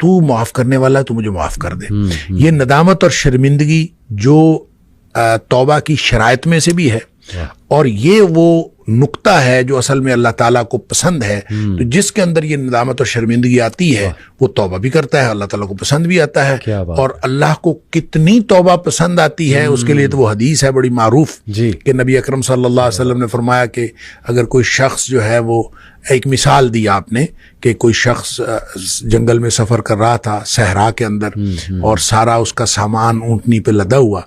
تو معاف کرنے والا ہے، تو مجھے معاف کر دے. یہ ندامت اور شرمندگی جو توبہ کی شرائط میں سے بھی ہے، اور یہ وہ نقطہ ہے جو اصل میں اللہ تعالیٰ کو پسند ہے. تو جس کے اندر یہ ندامت اور شرمندگی آتی ہے وہ توبہ بھی کرتا ہے، اللہ تعالیٰ کو پسند بھی آتا ہے. اور اللہ کو کتنی توبہ پسند آتی ہے اس کے لیے تو وہ حدیث ہے بڑی معروف کہ نبی اکرم صلی اللہ علیہ وسلم نے فرمایا کہ اگر کوئی شخص جو ہے وہ، ایک مثال دی آپ نے کہ کوئی شخص جنگل میں سفر کر رہا تھا صحرا کے اندر، اور سارا اس کا سامان اونٹنی پہ لدا ہوا،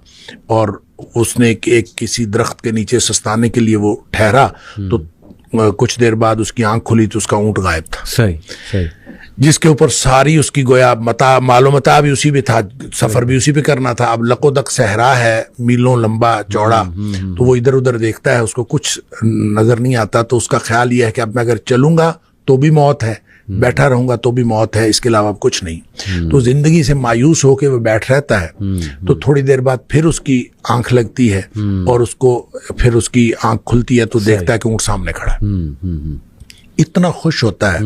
اور اس نے ایک کسی درخت کے نیچے سستانے کے لیے وہ ٹھہرا، تو کچھ دیر بعد اس کی آنکھ کھلی تو اس کا اونٹ غائب تھا. صحیح. جس کے اوپر ساری اس کی گویا مال و متاع بھی اسی پہ تھا، سفر بھی اسی پہ کرنا تھا. اب لق و دق صحرا ہے، میلوں لمبا چوڑا، تو وہ ادھر ادھر دیکھتا ہے، اس کو کچھ نظر نہیں آتا. تو اس کا خیال یہ ہے کہ اب میں اگر چلوں گا تو بھی موت ہے، بیٹھا رہوں گا تو بھی موت ہے، اس کے علاوہ کچھ نہیں. تو زندگی سے مایوس ہو کے وہ بیٹھ رہتا ہے. تو تھوڑی دیر بعد پھر اس کی آنکھ لگتی ہے، اور اس کو پھر اس کی آنکھ کھلتی ہے تو دیکھتا ہے کہ اونٹ سامنے کھڑا ہے. اتنا خوش ہوتا ہے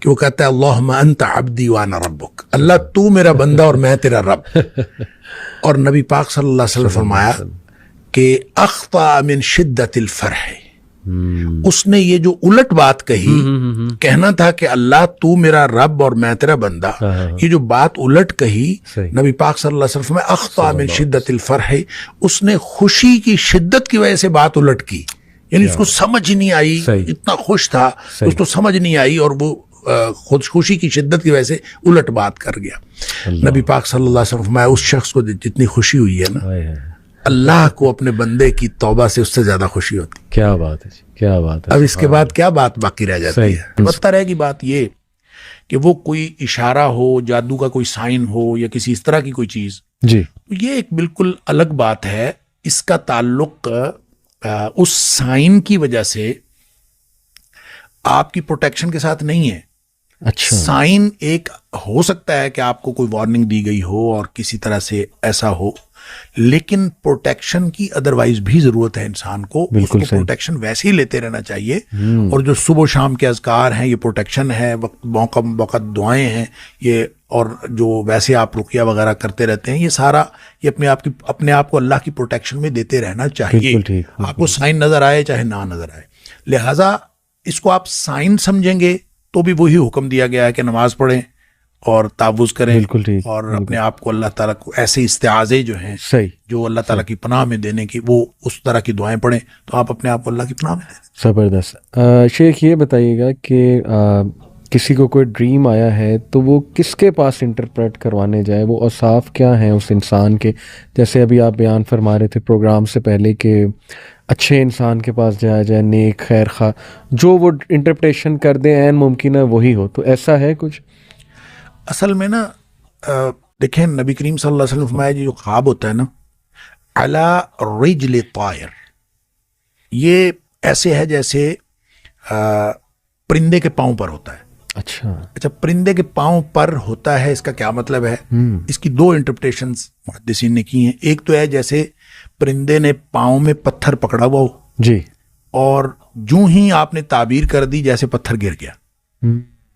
کہ وہ کہتا ہے اللہم انت عبدی وانا ربک، اللہ تو میرا بندہ اور میں تیرا رب. اور نبی پاک صلی اللہ علیہ وسلم فرمایا کہ اخطا من شدت الفرح، اس نے یہ جو الٹ بات کہی، کہنا تھا کہ اللہ تو میرا رب اور میں تیرا بندہ، یہ جو بات الٹ کہی نبی پاک صلی اللہ علیہ وسلم میں اخطا من شدت الفرح، اس نے خوشی کی شدت کی وجہ سے بات الٹ کی. یعنی اس کو سمجھ نہیں آئی، اتنا خوش تھا اس کو سمجھ نہیں آئی، اور وہ خوشی کی شدت کی وجہ سے الٹ بات کر گیا. نبی پاک صلی اللہ علیہ وسلم فرمایا اس شخص کو جتنی خوشی ہوئی ہے نا، اللہ کو اپنے بندے کی توبہ سے اس سے زیادہ خوشی ہوتی. کیا بات ہے، کیا بات ہے. اب اس کے بعد کیا بات باقی رہ جاتی ہے؟ البتہ رہے گی بات یہ کہ وہ کوئی اشارہ ہو، جادو کا کوئی سائن ہو، یا کسی اس طرح کی کوئی چیز، جی یہ ایک بالکل الگ بات ہے. اس کا تعلق اس سائن کی وجہ سے آپ کی پروٹیکشن کے ساتھ نہیں ہے. اچھا، سائن ایک ہو سکتا ہے کہ آپ کو کوئی وارننگ دی گئی ہو اور کسی طرح سے ایسا ہو، لیکن پروٹیکشن کی ادروائز بھی ضرورت ہے انسان کو. اس کو پروٹیکشن ویسے ہی لیتے رہنا چاہیے. اور جو صبح و شام کے اذکار ہیں یہ پروٹیکشن ہے، موقع دعائیں ہیں یہ، اور جو ویسے آپ رقیہ وغیرہ کرتے رہتے ہیں، یہ سارا یہ اپنے آپ کو اللہ کی پروٹیکشن میں دیتے رہنا چاہیے. آپ کو سائن نظر آئے چاہے نہ نظر آئے. لہٰذا اس کو آپ سائن سمجھیں گے تو بھی وہی حکم دیا گیا ہے کہ نماز پڑھیں اور تعوذ کریں، اور اپنے آپ کو اللہ تعالیٰ کو ایسے استعاذے جو ہیں جو اللہ تعالیٰ کی پناہ میں دینے کی، وہ اس طرح کی دعائیں پڑھیں تو آپ اپنے آپ کو اللہ کی پناہ میں دیں. زبردست. شیخ یہ بتائیے گا کہ کسی کو کوئی ڈریم آیا ہے تو وہ کس کے پاس انٹرپریٹ کروانے جائے؟ وہ اوصاف کیا ہیں اس انسان کے؟ جیسے ابھی آپ بیان فرما رہے تھے پروگرام سے پہلے کہ اچھے انسان کے پاس جایا جائے، نیک خیر خواہ، جو وہ انٹرپریٹیشن کر دیں عین ممکن ہے وہی ہو. تو ایسا ہے کچھ؟ اصل میں نا دیکھیں نبی کریم صلی اللہ علیہ وسلم فرمایا جو خواب ہوتا ہے نا، علی رجل طائر، یہ ایسے ہے جیسے پرندے کے پاؤں پر ہوتا ہے. اچھا، پرندے کے پاؤں پر ہوتا ہے، اس کا کیا مطلب ہے؟ اس کی دو انٹرپریٹیشنز محدثین نے کی ہیں. ایک تو ہے جیسے پرندے نے پاؤں میں پتھر پکڑا ہوا ہو جی، اور جو ہی آپ نے تعبیر کر دی جیسے پتھر گر گیا،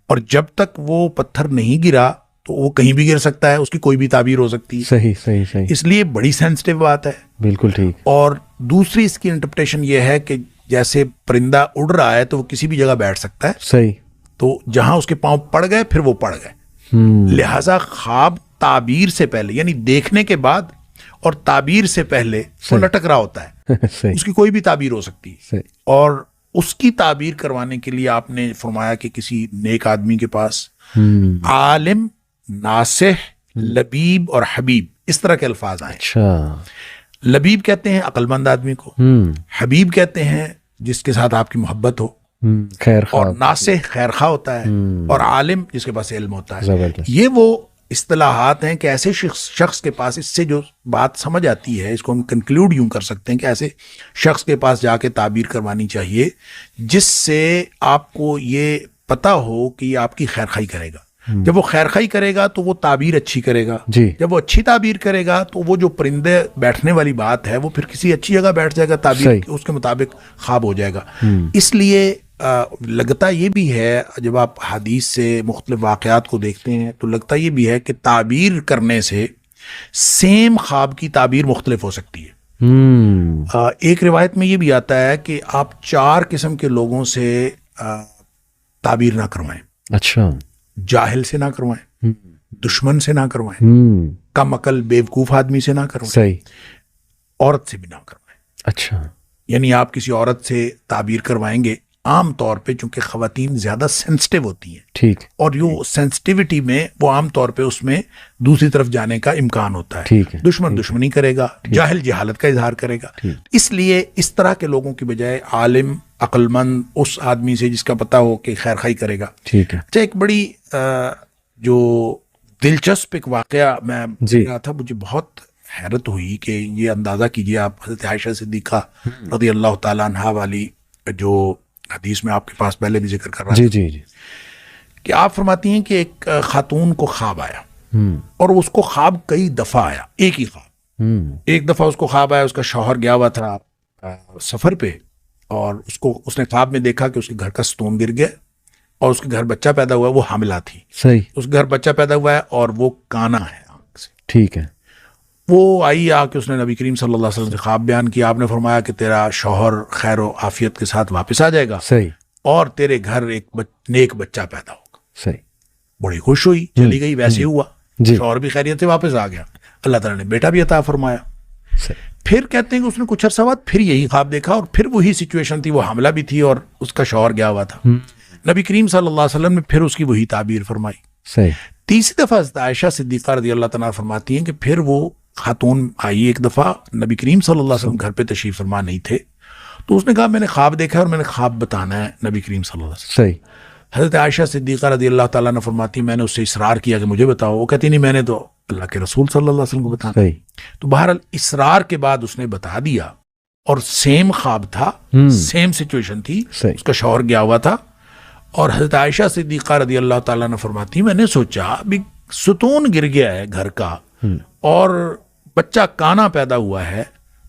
اور جب تک وہ پتھر نہیں گرا تو وہ کہیں بھی گر سکتا ہے، اس کی کوئی بھی تعبیر ہو سکتی ہے. صحیح. اس لیے بڑی سینسٹیو بات ہے. بالکل ٹھیک. اور دوسری اس کی انٹرپریٹیشن یہ ہے کہ جیسے پرندہ اڑ رہا ہے تو وہ کسی بھی جگہ بیٹھ سکتا ہے. صحیح. تو جہاں اس کے پاؤں پڑ گئے پھر وہ پڑ گئے. لہٰذا خواب تعبیر سے پہلے، یعنی دیکھنے کے بعد اور تعبیر سے پہلے وہ لٹک رہا ہوتا ہے. اس کی کوئی بھی تعبیر ہو سکتی ہے. اور اس کی تعبیر کروانے کے لیے آپ نے فرمایا کہ کسی نیک آدمی کے پاس عالم، ناصح، لبیب اور حبیب، اس طرح کے الفاظ آئے. اچھا، لبیب کہتے ہیں عقل مند آدمی کو، حبیب کہتے ہیں جس کے ساتھ آپ کی محبت ہو، اور ناصح خیر خواہ ہوتا ہے، اور عالم جس کے پاس علم ہوتا ہے. یہ وہ اصطلاحات ہیں کہ ایسے شخص کے پاس، اس سے جو بات سمجھ آتی ہے اس کو ہم کنکلوڈ یوں کر سکتے ہیں کہ ایسے شخص کے پاس جا کے تعبیر کروانی چاہیے جس سے آپ کو یہ پتہ ہو کہ یہ آپ کی خیر خواہی کرے گا. جب وہ خیر خواہی کرے گا تو وہ تعبیر اچھی کرے گا. جب وہ اچھی تعبیر کرے گا تو وہ جو پرندے بیٹھنے والی بات ہے وہ پھر کسی اچھی جگہ بیٹھ جائے گا، تعبیر اس کے مطابق خواب ہو جائے گا. اس لیے لگتا یہ بھی ہے جب آپ حدیث سے مختلف واقعات کو دیکھتے ہیں تو لگتا یہ بھی ہے کہ تعبیر کرنے سے سیم خواب کی تعبیر مختلف ہو سکتی ہے۔ ایک روایت میں یہ بھی آتا ہے کہ آپ 4 قسم کے لوگوں سے تعبیر نہ کروائیں۔ اچھا، جاہل سے نہ کروائیں، دشمن سے نہ کروائیں، کم عقل بیوقوف آدمی سے نہ کروائیں، صحیح، عورت سے بھی نہ کروائیں۔ اچھا، یعنی آپ کسی عورت سے تعبیر کروائیں گے، عام طور پہ چونکہ خواتین زیادہ سینسٹیو ہوتی ہیں، ٹھیک، اور جو سینسٹیوٹی میں وہ عام طور پہ اس میں دوسری طرف جانے کا امکان ہوتا ہے۔ ٹھیک ہے، دشمن دشمنی کرے گا، جاہل جہالت کا اظہار کرے گا۔ اس لیے اس طرح کے لوگوں کی بجائے عالم عقل مند اس آدمی سے جس کا پتہ ہو کہ خیر خائی کرے گا۔ ٹھیک ہے، اچھا، ایک بڑی جو دلچسپ ایک واقعہ میں جی رہا تھا، مجھے بہت حیرت ہوئی کہ یہ اندازہ کیجئے آپ، حضرت عائشہ صدیقہ رضی اللہ تعالیٰ عنہا والی جو حدیث میں آپ کے پاس پہلے بھی ذکر کر رہا جی تھا، جی جی، کہ آپ فرماتی ہیں کہ ایک خاتون کو خواب آیا، اور اس کو خواب کئی دفعہ آیا، ایک ہی خواب۔ ایک دفعہ اس کو خواب آیا، اس کا شوہر گیا ہوا تھا سفر پہ، اور اس نے خواب میں دیکھا کہ اس کے گھر کا ستون گر گیا اور اس کے گھر بچہ پیدا ہوا ہے، وہ حاملہ تھی، صحیح، اس کے گھر بچہ پیدا ہوا ہے اور وہ کانا ہے آنکھ سے۔ ٹھیک ہے، وہ آئی آ کے اس نے نبی کریم صلی اللہ علیہ وسلم سے خواب بیان کیا۔ آپ نے فرمایا کہ تیرا شوہر خیر و عافیت کے ساتھ واپس آ جائے گا صحیح، اور تیرے گھر ایک نیک بچہ پیدا ہوگا۔ صحیح، بڑی خوش ہوئی، چلی گئی، ویسے ہی ہوا، جی، شوہر بھی خیریت سے واپس آ گیا، اللہ تعالیٰ نے بیٹا بھی عطا فرمایا۔ صحیح، پھر کہتے ہیں کہ اس نے کچھ عرصہ بعد پھر یہی خواب دیکھا، اور پھر وہی سچویشن تھی، وہ حاملہ بھی تھی اور اس کا شوہر گیا ہوا تھا۔ نبی کریم صلی اللہ علیہ وسلم نے پھر اس کی وہی تعبیر فرمائی۔ صحیح، تیسری دفعہ حضرت عائشہ صدیقہ رضی اللہ تعالیٰ فرماتی ہیں کہ پھر وہ خاتون آئی ایک دفعہ، نبی کریم صلی اللہ علیہ وسلم گھر پہ تشریف فرما نہیں تھے، تو اس نے کہا میں نے خواب دیکھا ہے اور میں نے خواب بتانا ہے نبی کریم صلی اللہ علیہ وسلم۔ صحیح، حضرت عائشہ صدیقہ رضی اللہ تعالیٰ نے فرماتی میں نے اس سے اصرار کیا کہ مجھے بتاؤ، وہ کہتی نہیں، میں نے تو اللہ کے رسول صلی اللہ علیہ وسلم کو بتانا۔ صحیح، تو بہرحال اصرار کے بعد اس نے بتا دیا، اور سیم خواب تھا، سیم سچویشن تھی، صحیح، اس کا شوہر گیا ہوا تھا، اور حضرت عائشہ صدیقہ رضی اللہ تعالیٰ نے فرماتی میں نے سوچا ابھی ستون گر گیا ہے گھر کا اور بچہ کانا پیدا ہوا ہے،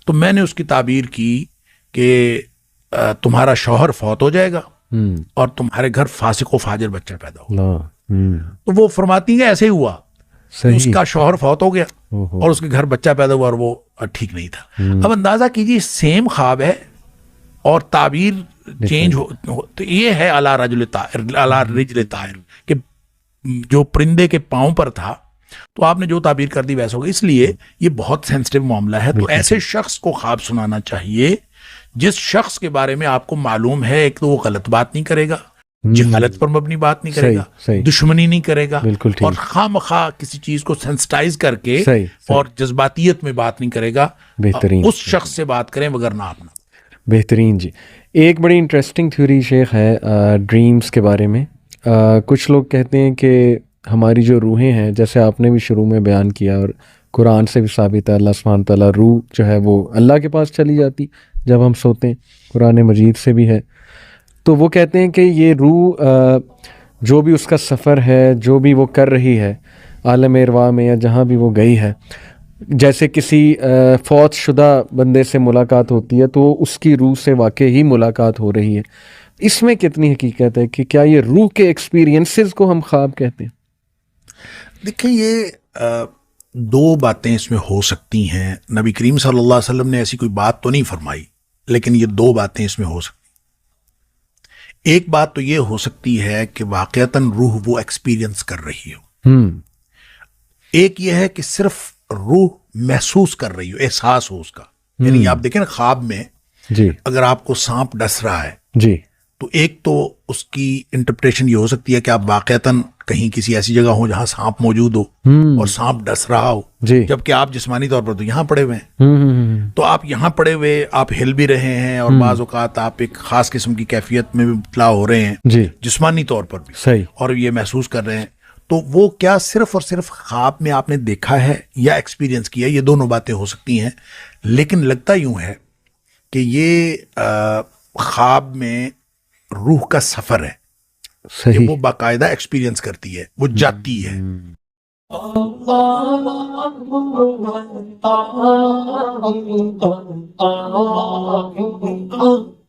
تو میں نے اس کی تعبیر کی کہ تمہارا شوہر فوت ہو جائے گا اور تمہارے گھر فاسق و فاجر بچہ پیدا ہوگا۔ تو وہ فرماتی ہیں ایسے ہی ہوا، اس کا شوہر فوت ہو گیا اور اس کے گھر بچہ پیدا ہوا اور وہ ٹھیک نہیں تھا۔ اب اندازہ کیجیے سیم خواب ہے اور تعبیر چینج ہو، تو یہ ہے علی رجل طائر، کہ جو پرندے کے پاؤں پر تھا تو آپ نے جو تعبیر کر دی ویسا ہوگا۔ اس لیے یہ بہت سینسٹیو معاملہ ہے، تو ایسے شخص کو خواب سنانا چاہیے جس شخص کے بارے میں آپ کو معلوم ہے ایک تو وہ غلط بات نہیں کرے گا، جہالت پر مبنی بات نہیں کرے گا، دشمنی نہیں کرے گا، اور خواہ مخواہ کسی چیز کو سینسٹائز کر کے اور جذباتیت میں بات نہیں کرے گا، بہترین اس شخص سے بات کریں وگرنہ آپ نہ۔ بہترین جی۔ ایک بڑی انٹرسٹنگ تھیوری شیخ ہے ڈریمز کے بارے میں۔ کچھ لوگ کہتے ہیں کہ ہماری جو روحیں ہیں، جیسے آپ نے بھی شروع میں بیان کیا اور قرآن سے بھی ثابت ہے، اللہ سبحانہ تعالیٰ روح جو ہے وہ اللہ کے پاس چلی جاتی جب ہم سوتے ہیں، قرآن مجید سے بھی ہے۔ تو وہ کہتے ہیں کہ یہ روح جو بھی اس کا سفر ہے، جو بھی وہ کر رہی ہے عالم ارواح میں یا جہاں بھی وہ گئی ہے، جیسے کسی فوت شدہ بندے سے ملاقات ہوتی ہے تو اس کی روح سے واقعی ہی ملاقات ہو رہی ہے۔ اس میں کتنی حقیقت ہے کہ کیا یہ روح کے ایکسپیرینسز کو ہم خواب کہتے ہیں؟ دیکھیں، یہ دو باتیں اس میں ہو سکتی ہیں۔ نبی کریم صلی اللہ علیہ وسلم نے ایسی کوئی بات تو نہیں فرمائی، لیکن یہ دو باتیں اس میں ہو سکتی ہیں۔ ایک بات تو یہ ہو سکتی ہے کہ واقعتاً روح وہ ایکسپیرینس کر رہی ہو، ایک یہ ہے کہ صرف روح محسوس کر رہی ہو، احساس ہو اس کا۔ یعنی آپ دیکھیں نا، خواب میں جی اگر آپ کو سانپ ڈس رہا ہے جی تو ایک تو اس کی انٹرپریٹیشن یہ ہو سکتی ہے کہ آپ واقعتاً کہیں کسی ایسی جگہ ہو جہاں سانپ موجود ہو اور سانپ ڈس رہا ہو، جبکہ آپ جسمانی طور پر تو یہاں پڑے ہوئے ہیں، تو آپ یہاں پڑے ہوئے آپ ہل بھی رہے ہیں اور بعض اوقات آپ ایک خاص قسم کی کیفیت میں بھی مبتلا ہو رہے ہیں جی جسمانی طور پر بھی، صحیح، اور یہ محسوس کر رہے ہیں۔ تو وہ کیا صرف اور صرف خواب میں آپ نے دیکھا ہے یا ایکسپیرینس کیا؟ یہ دونوں باتیں ہو سکتی ہیں، لیکن لگتا یوں ہے کہ یہ خواب میں روح کا سفر ہے کہ صحیح، وہ باقاعدہ ایکسپیرینس کرتی ہے، وہ جاتی ہے۔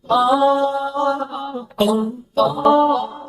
ah, ah, ah, ah.